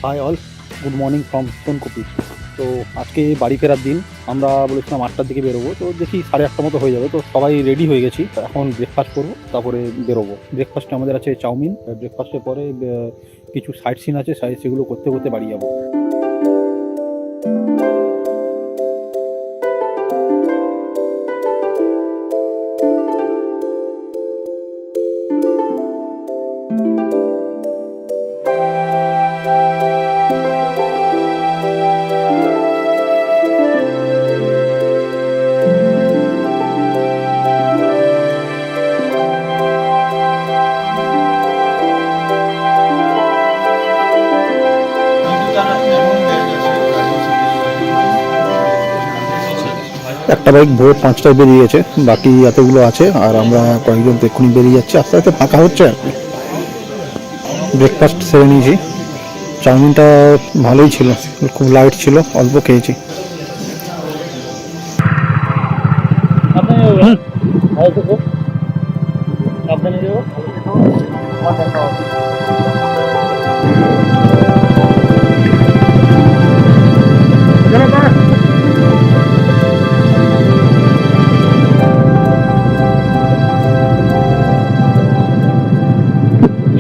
High all, good morning from Sonkopi. তো আজকে বাড়ি ফেরার দিন। আমরা বলেছিলাম 8টার দিকে বেরোবো, তো দেখি 8:30 মতো হয়ে যাবে। তো সবাই রেডি হয়ে গেছি, এখন ব্রেকফাস্ট করবো, তারপরে বেরোবো। ব্রেকফাস্টে আমাদের আছে চাউমিন। ব্রেকফাস্টের পরে কিছু সাইট সিন আছে, সেগুলো করতে করতে বাড়ি যাবো। একটা বাইক ভোর 5টায় বেরিয়েছে, বাকি এতগুলো আছে, আর আমরা কয়েকজন তো এক্ষুনি বেরিয়ে যাচ্ছি। আস্তে আস্তে ফাঁকা হচ্ছে আর কি। ব্রেকফাস্ট সেরে নিয়েছি। চাউমিনটা ভালোই ছিল, খুব লাইট ছিল, অল্প খেয়েছি।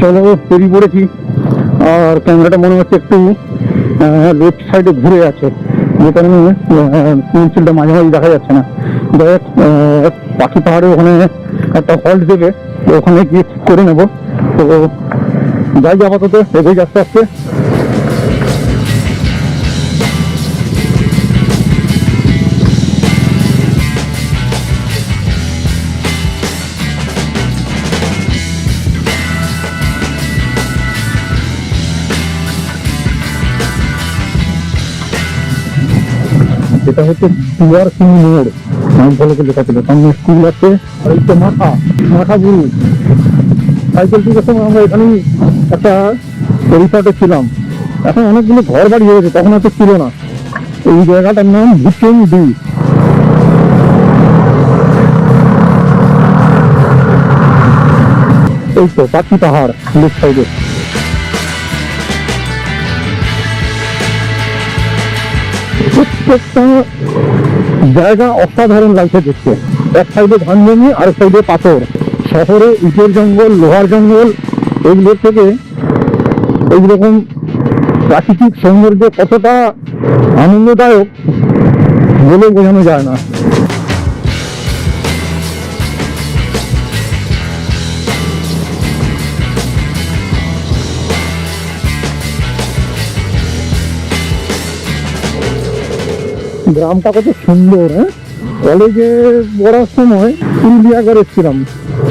চলো, বেরিয়ে পড়েছি। আর ক্যামেরাটা মনে হচ্ছে একটু লেফট সাইডে ঘুরে আছে, যে কারণে পেন্সিলটা মাঝে মাঝে দেখা যাচ্ছে না। দেখ, পাখি পাহাড়ে ওখানে একটা হল্ট দেবে, তো ওখানে গিয়ে ঠিক করে নেবো। তো যাই আপাতত এগোই আস্তে আস্তে। এটা হচ্ছে টুয়ার সিং মোড়, নাম ফলকে লেখা ছিল। সামনে স্কুল আছে, আর এই তো মাথা গুরু। সাইকেল থেকে সময় আমরা এখানেই একটা রিসর্টে ছিলাম। এখন অনেকগুলো ঘর বাড়ি হয়েছে, তখন এত ছিল না। এই জায়গাটার নাম ভিকেন ডি। এই তো পাখি পাহাড় লেফট সাইডে। প্রত্যেকটা জায়গা অসাধারণ লাগছে দেখতে। এক সাইডে ধান জমি, আর সাইডে পাথর। শহরে ইটের জঙ্গল, লোহার জঙ্গল, এইগুলোর থেকে এইরকম প্রাকৃতিক সৌন্দর্য কতটা আনন্দদায়ক বলে বোঝানো যায় না। গ্রামটা কত সুন্দর। হ্যাঁ, কলেজে পড়ার সময় পুরুলিয়া করে এসেছিলাম,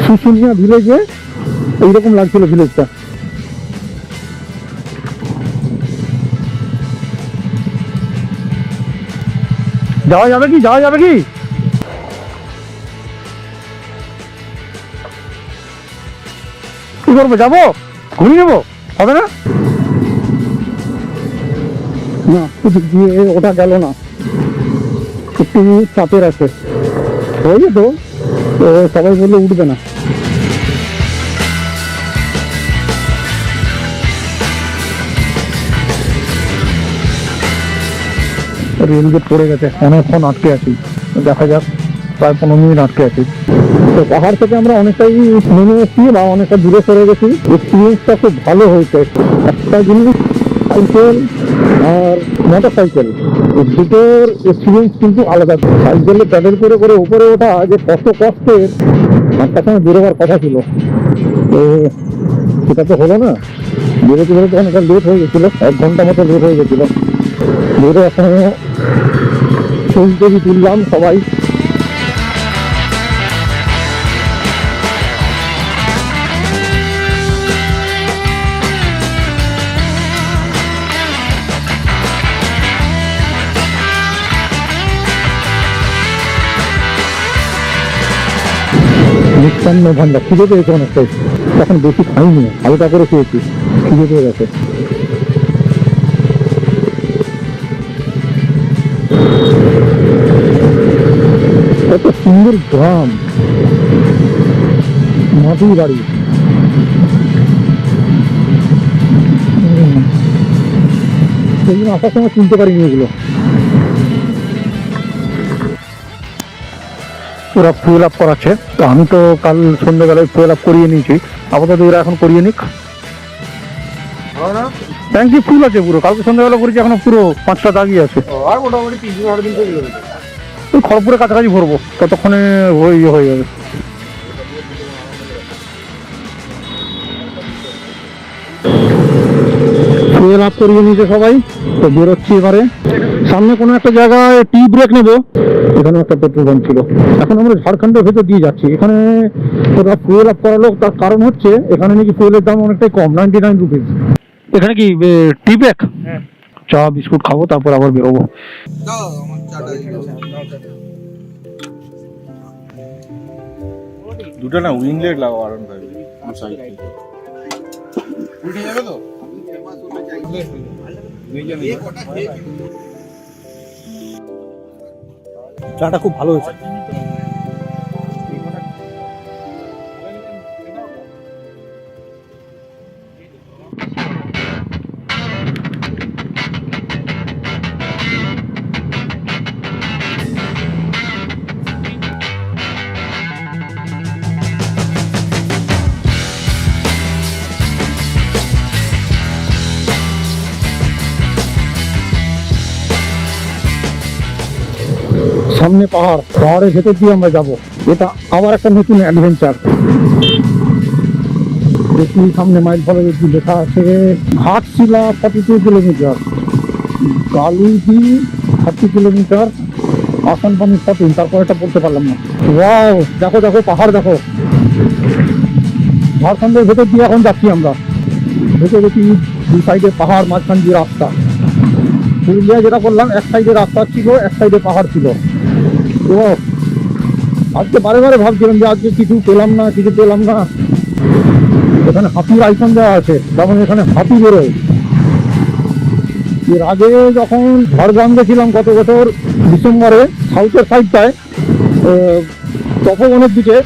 শুশুনিয়া ভিলেজে। এইরকম লাগছিল ভিলেজটা। যাওয়া যাবে কি কি করবো? যাবো, ঘুরিয়ে নেবো, হবে না? না, গিয়ে ওটা গেল না, একটু চাপের আছে। হয়ে যেত, তো সবাই বললে উঠবে না। রেলগেট পড়ে গেছে, অনেকক্ষণ আটকে আছি। দেখা যাক, প্রায় 15 মিনিট আটকে আছি। তো পাহাড় থেকে আমরা অনেকটাই নেমে এসেছি, বা অনেকটা দূরে সরে গেছি। এক্সপিরিয়েন্সটা খুব ভালো হয়েছে। একটা জিনিস, সাইকেল আর মোটর সাইকেল, দুটোর এক্সপিরিয়েন্স কিন্তু আলাদা। সাইকেলে প্যাডেল করে করে উপরে ওঠা যে কত কষ্টের, একটা সময় বেরোবার কথা ছিল, তো সেটা তো হলো না। বেরোতে বেরোতে অনেকটা লেট হয়ে গেছিলো, 1 ঘন্টা মতো লেট হয়ে গেছিলো। বেরো এখন ছবি তুললাম সবাই। মিষ্টান্ন ভান্ডার, খিদে পেয়েছে অনেকটাই। তখন বেশি খাইনি, হালকা করে খেয়েছি, খিদে পেয়ে গেছে। কত সুন্দর গ্রাম, মাটির বাড়ি। সেদিন আসার সময় চিনতে পারিনি এগুলো। ওরা ফুয়েল আপ করাচ্ছে, তো আমি তো কাল সন্ধ্যাবেলায় ফুয়েল আপ করিয়ে নিয়েছি, আপাতত ওরা এখন করিয়ে নিক। ট্যাঙ্কি ফুল আছে পুরো, কালকে সন্ধ্যাবেলা করেছি, এখনো পুরো 5টা দাগি আছে। আর মোটামুটি 3-4 দিন থেকে ওই খড়পুরের কাছাকাছি ভরবো, ততক্ষণে হয়ে যাবে। ফুয়েল আপ করিয়ে নিয়েছে সবাই, তো বেরোচ্ছি এবারে। সামনে কোনো একটা জায়গায় টি ব্রেক নেবো, এখানে একটা পেট্রোল পাম্প ছিল। এখন আমরা ঝাড়খণ্ডের ভেতর দিয়ে যাচ্ছি। এখানে ওরা ফুয়েল আপ করালো, তার কারণ হচ্ছে এখানে নাকি ফুয়েলের দাম অনেকটাই কম, 99 রুপিস। এখানে কি টি ব্রেক? চা বিস্কুট খাবো, তারপর আবার বেরোবো। দুটো না উইংলেট লাগাও আর উঠে যাবে তো। চাটা খুব ভালো হয়েছে। সামনে পাহাড়, পাহাড়ের ভেতর দিয়ে আমরা যাব। এটা আবার একটা নতুন অ্যাডভেঞ্চার। দেখি সামনে মাইল ফলকে কি লেখা আছে, ঘাটশিলা 42 কিলোমিটার, গালুদি 30 কিলোমিটার, আসানপানি 14, তারপর এটা বলতে পারলাম না। ওয়াও, দেখো দেখো পাহাড় দেখো। ঝাড়খণ্ডের ভেতর দিয়ে এখন যাচ্ছি আমরা। ভেতরে দেখি দু সাইডে পাহাড়, মাঝখান দিয়ে রাস্তা। পুরুলিয়া যেটা বললাম, এক সাইডে রাস্তা ছিল, এক সাইডে পাহাড় ছিল। তো আজকে বারে বারে ভাবছিলাম যে আজকে কিছু পেলাম না। এখানে হাতির আইকন দেওয়া আছে, যেমন এখানে হাতি বেরোয়। এর আগে যখন ঝাড়গ্রাম গেছিলাম গত বছর ডিসেম্বরে, সাউথের সাইডটায় তপবনের দিকে,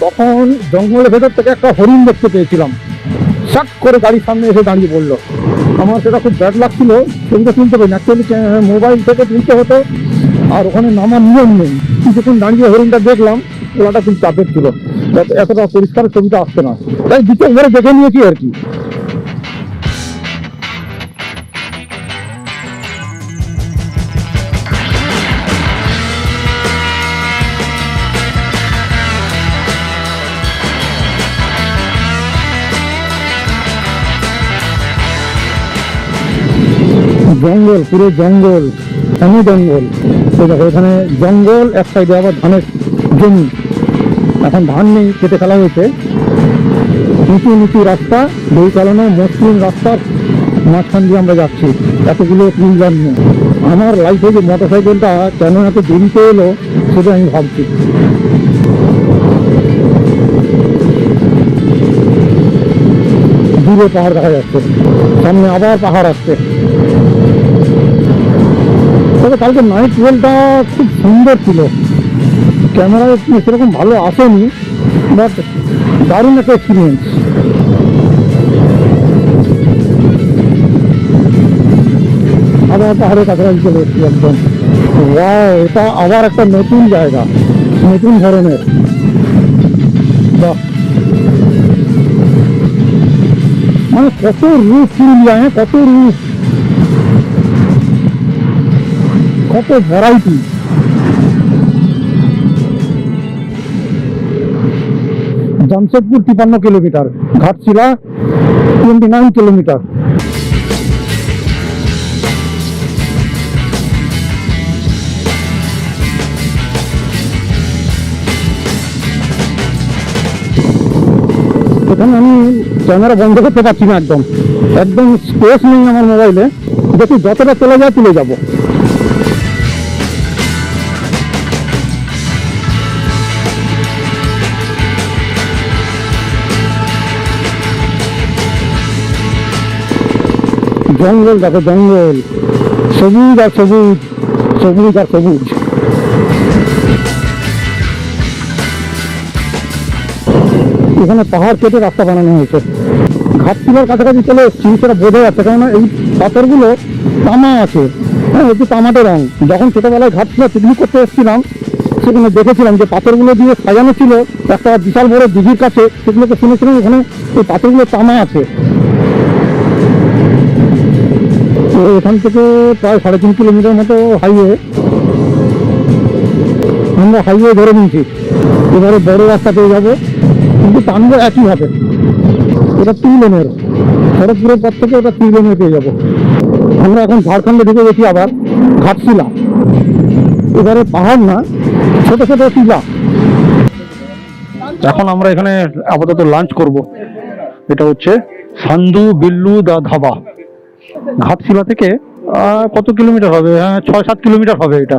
তখন জঙ্গলের ভেতর থেকে একটা হরিণ দেখতে পেয়েছিলাম। শাক করে গাড়ির সামনে এসে দাঁড়িয়ে পড়লো। আমার সেটা খুব ব্যাড লাগছিল, ছবিটা তুলতে পারি না। অ্যাকচুয়ালি মোবাইল থেকে তুলতে হতো, আর ওখানে নামার নিয়ম নেই। কিছুক্ষণ দাঁড়িয়ে হরিণটা দেখলাম, ওলাটা খুব চাপের ছিল, এতটা পরিষ্কার ছবিটা আসছে না, তাই দ্বিতীয় ঘরে দেখে নিয়েছি আর কি। জঙ্গল, পুরো জঙ্গল, ঘন জঙ্গল। তো দেখো এখানে জঙ্গল, এক সাইডে আবার ধানের জমি। এখন ধান নেই, কেটে ফেলা হয়েছে। নিচু নিচু রাস্তা, বই চালানো মসৃণ রাস্তার মাঝখান দিয়ে আমরা যাচ্ছি। এতগুলো টুল জানি। আমার লাইফে যে মোটর সাইকেলটা কেন এত দেরিতে এলো সেটা আমি ভাবছি। দূরে পাহাড় দেখা যাচ্ছে, সামনে আবার পাহাড় আসছে। তবে কালকে নাইট ভিউটা খুব সুন্দর ছিল। ক্যামেরায় সেরকম ভালো আসেনি, বাট দারুণ একটা এক্সপিরিয়েন্স। আবার পাহাড়ের কাছাকাছি চলে এসেছি একদম। ওয়াও, এটা আবার একটা নতুন জায়গা, নতুন ধরনের। বাহ, মানে কত রূপ পুরুলিয়া, কত রূপ, কত variety. Jamshedpur 53 kilometre, Ghatshila 29 kilometre. এখানে আমি ক্যামেরা বন্ধ করতে পারছি না, একদম একদম স্পেস নেই আমার মোবাইলে। দেখি যতটা চলে যায় তুলে যাবো। জঙ্গল দেখো, জঙ্গল, সবুজ আর সবুজ, সবুজ আর সবুজ। এখানে পাহাড় কেটে রাস্তা বানানো হয়েছে। ঘাটশিলার কাছাকাছি চলে এসেছি সেটা বোঝা যাচ্ছে, কেননা এই পাথরগুলো তামা আছে, হ্যাঁ একটু তামাটে রং। যখন ছোটবেলায় ঘাটশিলা পিকনিক করতে এসেছিলাম সেখানে দেখেছিলাম যে পাথরগুলো দিয়ে সাজানো ছিল একটা বিশাল বড় দিঘির কাছে, সেগুলোকে শুনেছিলাম ওখানে এই পাথরগুলো তামা আছে। তো এখান থেকে প্রায় 3.5 কিলোমিটার মতো হাইওয়ে, আমরা হাইওয়ে ধরে নিয়েছি। এবারে বড় রাস্তা পেয়ে যাবো, কিন্তু টানবো একইভাবে। এটা 3 লেনের, খড়গপুরের পর থেকে ওটা 3 লেনে পেয়ে যাবো। আমরা এখন ঝাড়খণ্ডে ঢুকে গেছি আবার, ঘাটশিলা। এবারে পাহাড় না, ছোট ছোট টিলা। এখন আমরা এখানে আপাতত লাঞ্চ করব। এটা হচ্ছে সান্ধু বিল্লু দা ধাবা। ঘাটশিলা থেকে কত কিলোমিটার হবে? 6-7 কিলোমিটার হবে এটা।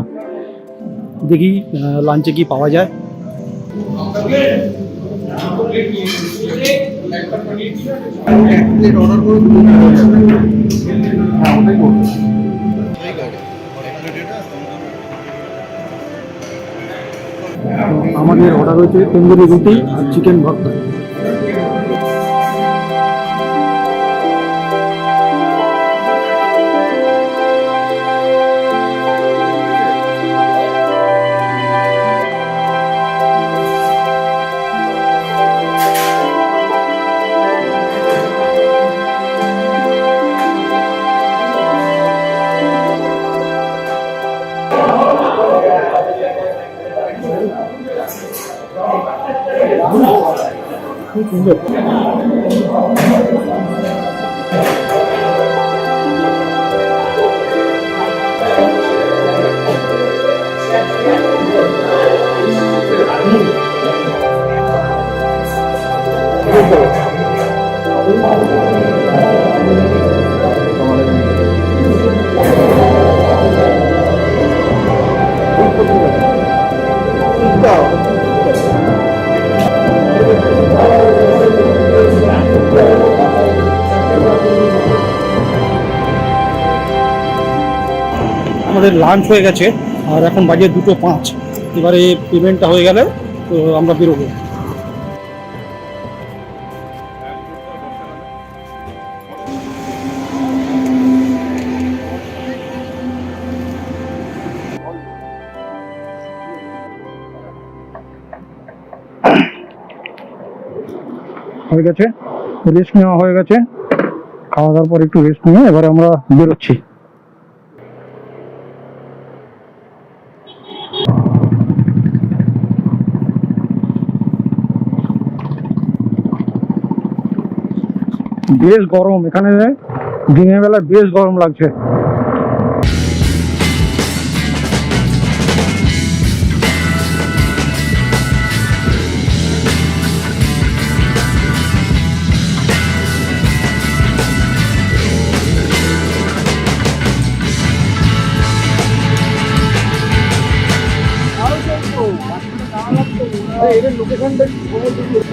দেখি লাঞ্চে কি পাওয়া যায়। আমাদের অর্ডার হয়েছে তন্দুরি রুটি আর চিকেন ভর্তা। খুব সুন্দর। আমাদের লাঞ্চ হয়ে গেছে আর এখন বাজে 2:05। এবারে পেমেন্টটা হয়ে গেলে তো আমরা বেরোবো। হয়ে গেছে, রেস্ট নেওয়া হয়ে গেছে। খাওয়া দাওয়ার পর একটু রেস্ট নিয়ে এবারে আমরা বেরোচ্ছি। বেশ গরম এখানে, দিনের বেলা বেশ গরম লাগছে।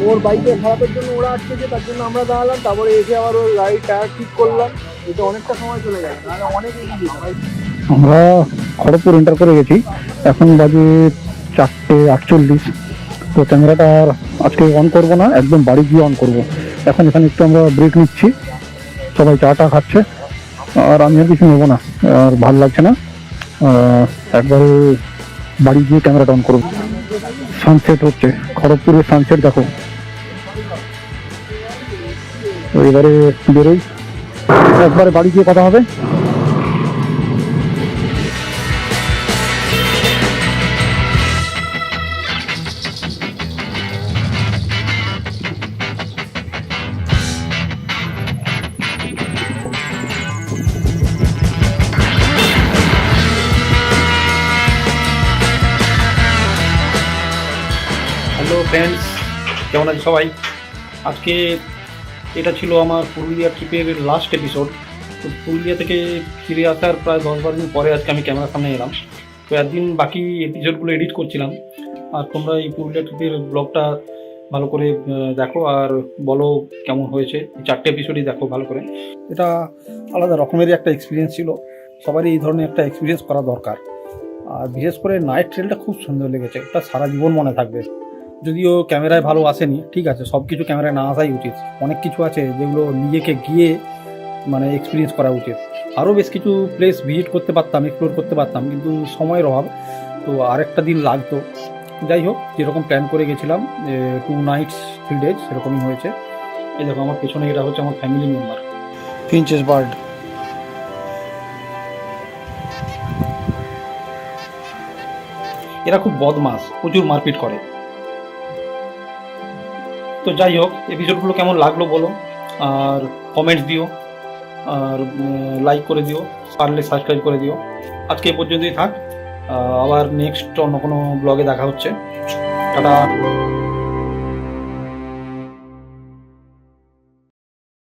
ওর বাইকে খারাপের জন্য ওরা আটকেছে, তার জন্য আমরা দাঁড়ালাম, তারপরে এসে আবার ওর গাড়ি টায়ার ঠিক করলাম। এটা অনেকটা সময় চলে গেল, নাহলে অনেক এগিয়ে যেত। আমরা খড়গপুর এন্টার করে গেছি, এখন বাজে 4:48। তো ক্যামেরাটা আর আজকে অন করবো না, একদম বাড়ি গিয়ে অন করবো। এখন এখানে একটু আমরা ব্রেক নিচ্ছি, সবাই চা খাচ্ছে, আর আমি আর কিছু নেবো না, আর ভালো লাগছে না। একবারে বাড়ি গিয়ে ক্যামেরাটা অন করবো। সানসেট হচ্ছে, খড়গপুরের সানসেট দেখো। তো এবারে বেরোই, একবারে বাড়ি গিয়ে কথা হবে। হ্যালো ফ্রেন্ডস, কেমন আছে সবাই? আজকে এটা ছিল আমার পুরুলিয়া ট্রিপের লাস্ট এপিসোড। তো পুরুলিয়া থেকে ফিরে আসার প্রায় 10-12 দিন পরে আজকে আমি ক্যামেরার সামনে এলাম। তো একদিন বাকি এপিসোডগুলো এডিট করছিলাম, আর তোমরা এই পুরুলিয়া ট্রিপের ব্লগটা ভালো করে দেখো আর বলো কেমন হয়েছে। এই 4টে এপিসোডই দেখো ভালো করে। এটা আলাদা রকমেরই একটা এক্সপিরিয়েন্স ছিল, সবারই এই ধরনের একটা এক্সপিরিয়েন্স করা দরকার। আর বিশেষ করে নাইট ট্রেলটা খুব সুন্দর লেগেছে, এটা সারা জীবন মনে থাকবে। যদিও ক্যামেরায় ভালো আসেনি, ঠিক আছে, সব কিছু ক্যামেরায় না আসাই উচিত। অনেক কিছু আছে যেগুলো নিজেকে গিয়ে মানে এক্সপিরিয়েন্স করা উচিত। আরও বেশ কিছু প্লেস ভিজিট করতে পারতাম, এক্সপ্লোর করতে পারতাম, কিন্তু সময়ের অভাব, তো আরেকটা দিন লাগতো। যাই হোক, যেরকম প্ল্যান করে গেছিলাম 2 নাইটস 3 ডেজ সেরকমই হয়েছে। এই দেখো আমার পেছনে এটা হচ্ছে আমার ফ্যামিলি মেম্বার, ফিঞ্চেস বার্ড। এরা খুব বদমাস, প্রচুর মারপিট করে। তো যাই হোক, এপিসোডগুলো কেমন লাগলো বলো, আর কমেন্টস দিও, আর লাইক করে দিও, পারলে সাবস্ক্রাইব করে দিও। আজকে এই পর্যন্তই থাক, আবার নেক্সট অন্য কোনো ব্লগে দেখা হচ্ছে। টাটা।